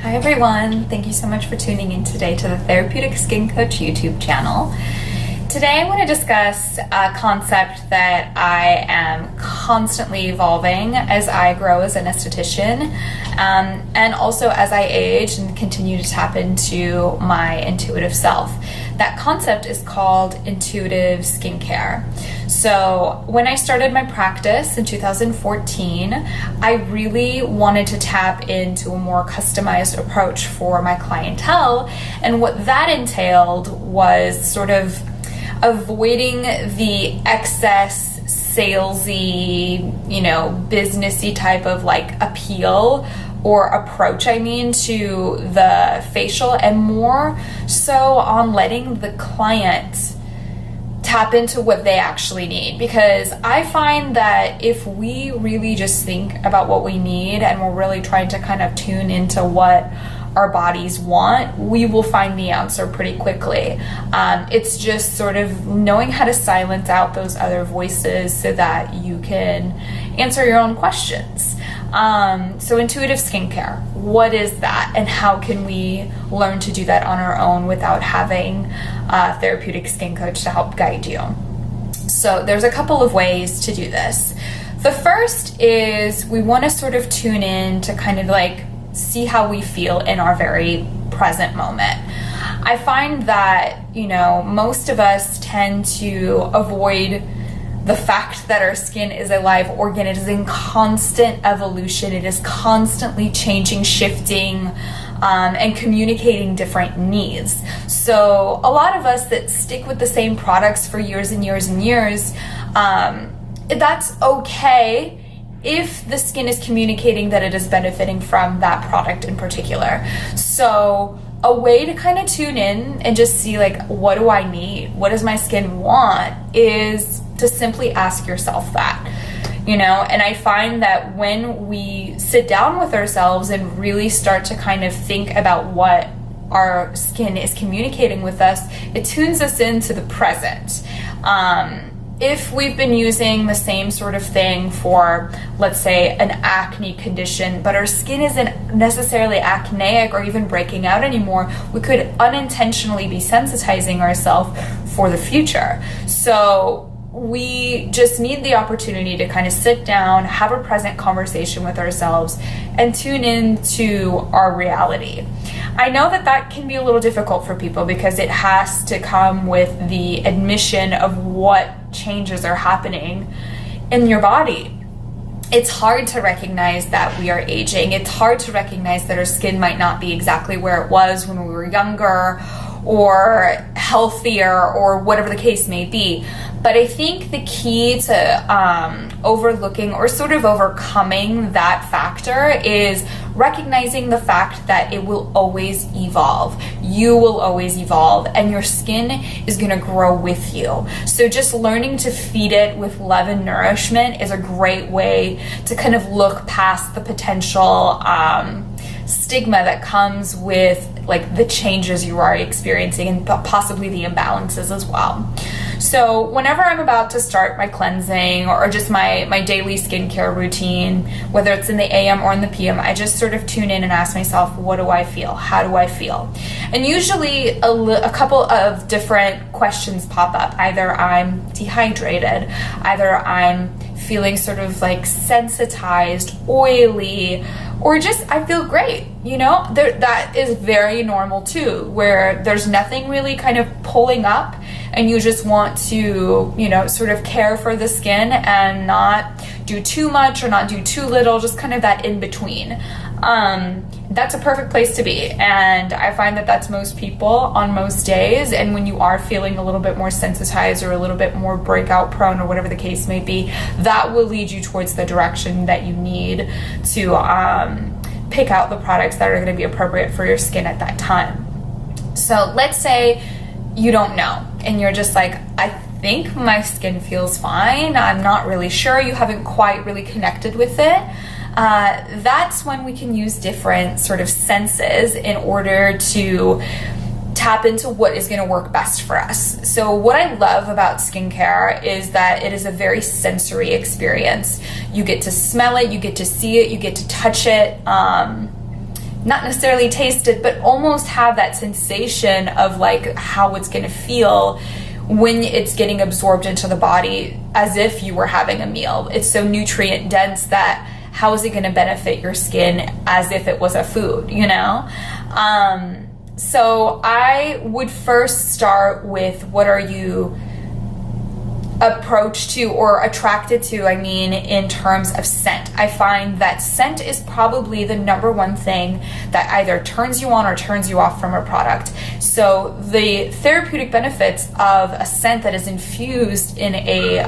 Hi everyone, thank you so much for tuning in today to the Therapeutic Skin Coach YouTube channel. Today I want to discuss a concept that I am constantly evolving as I grow as an esthetician, and also as I age and continue to tap into my intuitive self. That concept is called intuitive skincare. So when I started my practice in 2014, I really wanted to tap into a more customized approach for my clientele, and what that entailed was sort of avoiding the excess salesy, businessy type of like appeal or approach, to the facial, and more so on letting the client tap into what they actually need. Because I find that if we really just think about what we need and we're really trying to kind of tune into what our bodies want, we will find the answer pretty quickly. It's just sort of knowing how to silence out those other voices so that you can answer your own questions. So intuitive skincare, what is that, and how can we learn to do that on our own without having a therapeutic skin coach to help guide you? So there's a couple of ways to do this. The first is we want to sort of tune in to kind of like see how we feel in our very present moment. I find that, most of us tend to avoid the fact that our skin is a live organ. It is in constant evolution. It is constantly changing, shifting, and communicating different needs. So a lot of us that stick with the same products for years and years and years, that's okay if the skin is communicating that it is benefiting from that product in particular. So a way to kind of tune in and just see like, what do I need? What does my skin want? Is to simply ask yourself that, and I find that when we sit down with ourselves and really start to kind of think about what our skin is communicating with us, it tunes us into the present. If we've been using the same sort of thing for, let's say, an acne condition, but our skin isn't necessarily acneic or even breaking out anymore, we could unintentionally be sensitizing ourselves for the future. So we just need the opportunity to kind of sit down, have a present conversation with ourselves, and tune into our reality. I know that can be a little difficult for people because it has to come with the admission of what changes are happening in your body. It's hard to recognize that we are aging. It's hard to recognize that our skin might not be exactly where it was when we were younger or healthier or whatever the case may be. But I think the key to overlooking or sort of overcoming that factor is recognizing the fact that it will always evolve. You will always evolve, and your skin is going to grow with you. So just learning to feed it with love and nourishment is a great way to kind of look past the potential stigma that comes with like the changes you are experiencing and possibly the imbalances as well. So whenever I'm about to start my cleansing or just my daily skincare routine, whether it's in the AM or in the PM, I just sort of tune in and ask myself, what do I feel? How do I feel? And usually a couple of different questions pop up. Either I'm dehydrated, either I'm feeling sort of like sensitized, oily, or just I feel great. That is very normal too, where there's nothing really kind of pulling up and you just want to, sort of care for the skin and not do too much or not do too little, just kind of that in between. That's a perfect place to be. And I find that that's most people on most days. And when you are feeling a little bit more sensitized or a little bit more breakout prone or whatever the case may be, that will lead you towards the direction that you need to pick out the products that are going to be appropriate for your skin at that time. So let's say you don't know and you're just like, I think my skin feels fine. I'm not really sure. You haven't quite really connected with it. That's when we can use different sort of senses in order to tap into what is going to work best for us. So what I love about skincare is that it is a very sensory experience. You get to smell it, you get to see it, you get to touch it. not necessarily taste it, but almost have that sensation of like how it's going to feel when it's getting absorbed into the body as if you were having a meal. It's so nutrient dense that how is it going to benefit your skin as if it was a food, you know? So I would first start with, what are you approach to or attracted to, I mean, in terms of scent. I find that scent is probably the number one thing that either turns you on or turns you off from a product. So the therapeutic benefits of a scent that is infused in a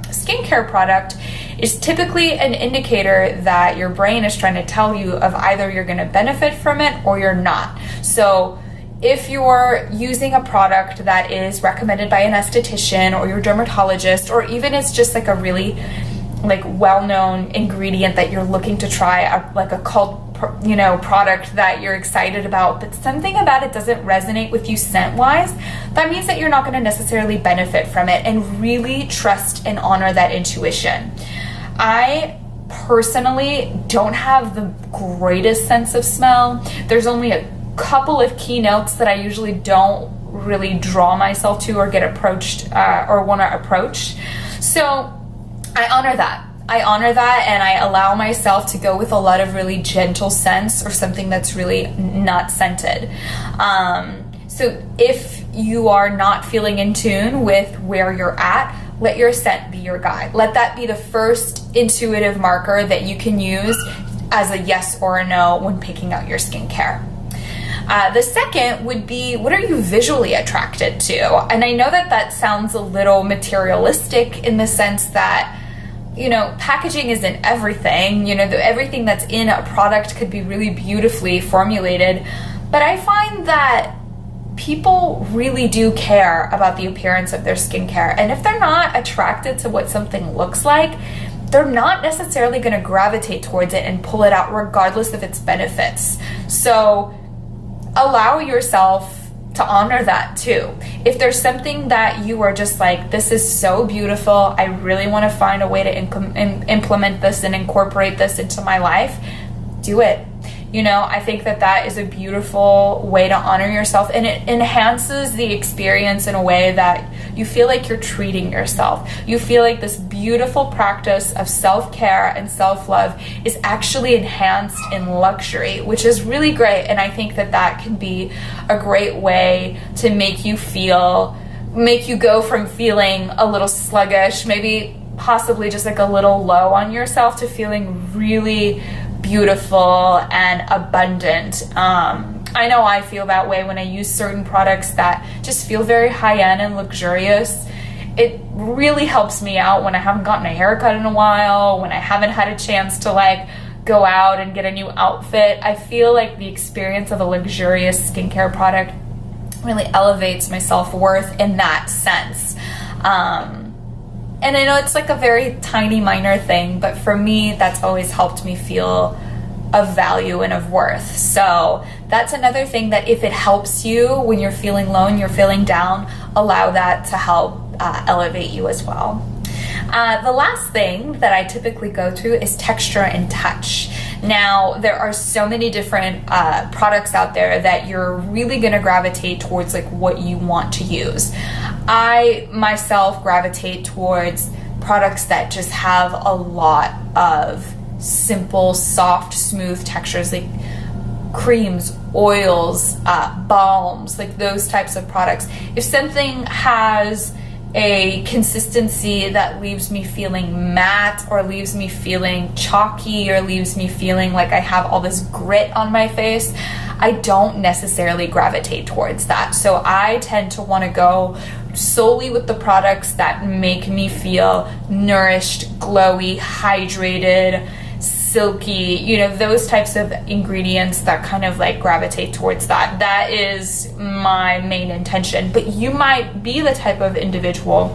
skincare product is typically an indicator that your brain is trying to tell you of either you're going to benefit from it or you're not. So if you're using a product that is recommended by an esthetician or your dermatologist, or even it's just like a really like well-known ingredient that you're looking to try, like a cult, product that you're excited about, but something about it doesn't resonate with you scent-wise, that means that you're not going to necessarily benefit from it, and really trust and honor that intuition. I personally don't have the greatest sense of smell. There's only a couple of keynotes that I usually don't really draw myself to or get approached or want to approach. So I honor that. And I allow myself to go with a lot of really gentle scents or something that's really not scented. So if you are not feeling in tune with where you're at, let your scent be your guide. Let that be the first intuitive marker that you can use as a yes or a no when picking out your skincare. The second would be, what are you visually attracted to? And I know that sounds a little materialistic in the sense that, packaging isn't everything. Everything that's in a product could be really beautifully formulated. But I find that people really do care about the appearance of their skincare. And if they're not attracted to what something looks like, they're not necessarily going to gravitate towards it and pull it out regardless of its benefits. So allow yourself to honor that too. If there's something that you are just like, this is so beautiful, I really want to find a way to implement this and incorporate this into my life, do it. I think that is a beautiful way to honor yourself, and it enhances the experience in a way that you feel like you're treating yourself. You feel like this beautiful practice of self-care and self-love is actually enhanced in luxury, which is really great. And I think that can be a great way to make you go from feeling a little sluggish, maybe possibly just like a little low on yourself, to feeling really beautiful and abundant. I know I feel that way when I use certain products that just feel very high-end and luxurious. It really helps me out when I haven't gotten a haircut in a while, when I haven't had a chance to go out and get a new outfit. I feel like the experience of a luxurious skincare product really elevates my self-worth in that sense. And I know it's like a very tiny minor thing, but for me, that's always helped me feel of value and of worth. So that's another thing that if it helps you when you're feeling low and you're feeling down, allow that to help elevate you as well. The last thing that I typically go to is texture and touch. Now, there are so many different products out there that you're really going to gravitate towards what you want to use. I myself gravitate towards products that just have a lot of simple, soft, smooth textures, like creams, oils, balms, those types of products. If something has a consistency that leaves me feeling matte, or leaves me feeling chalky, or leaves me feeling like I have all this grit on my face, I don't necessarily gravitate towards that. So I tend to want to go solely with the products that make me feel nourished, glowy, hydrated, silky, those types of ingredients that kind of gravitate towards that. That is my main intention. But you might be the type of individual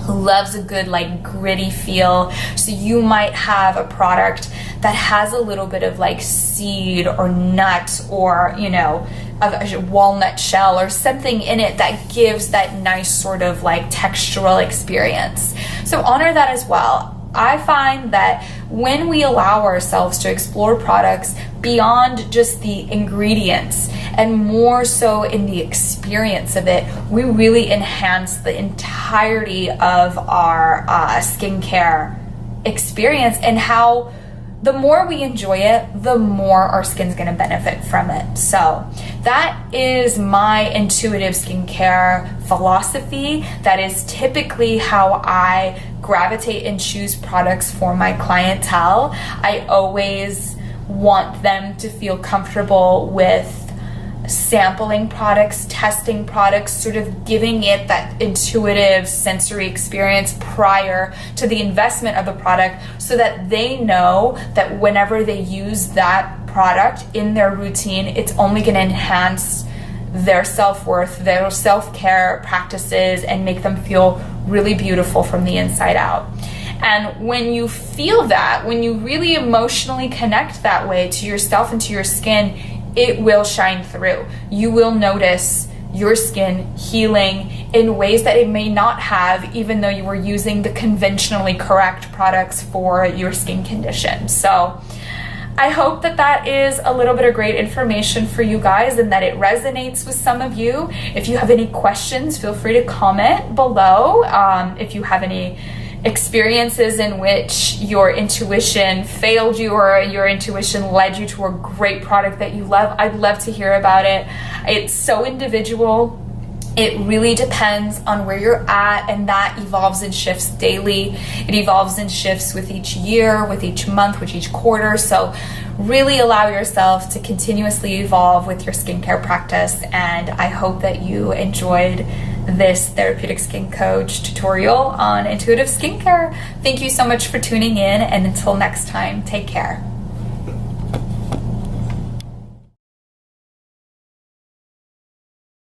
who loves a good gritty feel. So you might have a product that has a little bit of seed or nut, or a walnut shell or something in it that gives that nice sort of textural experience. So honor that as well. I find that when we allow ourselves to explore products beyond just the ingredients and more so in the experience of it, we really enhance the entirety of our skincare experience, and how the more we enjoy it, the more our skin's gonna benefit from it. So that is my intuitive skincare philosophy. That is typically how I gravitate and choose products for my clientele. I always want them to feel comfortable with sampling products, testing products, sort of giving it that intuitive sensory experience prior to the investment of the product, so that they know that whenever they use that product in their routine, it's only going to enhance their self-worth, their self-care practices, and make them feel really beautiful from the inside out. And when you feel that, when you really emotionally connect that way to yourself and to your skin, it will shine through. You will notice your skin healing in ways that it may not have, even though you were using the conventionally correct products for your skin condition. So I hope that that is a little bit of great information for you guys, and that it resonates with some of you. If you have any questions, feel free to comment below. If you have any experiences in which your intuition failed you, or your intuition led you to a great product that you love, I'd love to hear about it. It's so individual. It really depends on where you're at, and that evolves and shifts daily. It evolves and shifts with each year, with each month, with each quarter. So really allow yourself to continuously evolve with your skincare practice. And I hope that you enjoyed this Therapeutic Skin Coach tutorial on intuitive skincare. Thank you so much for tuning in, and until next time, take care.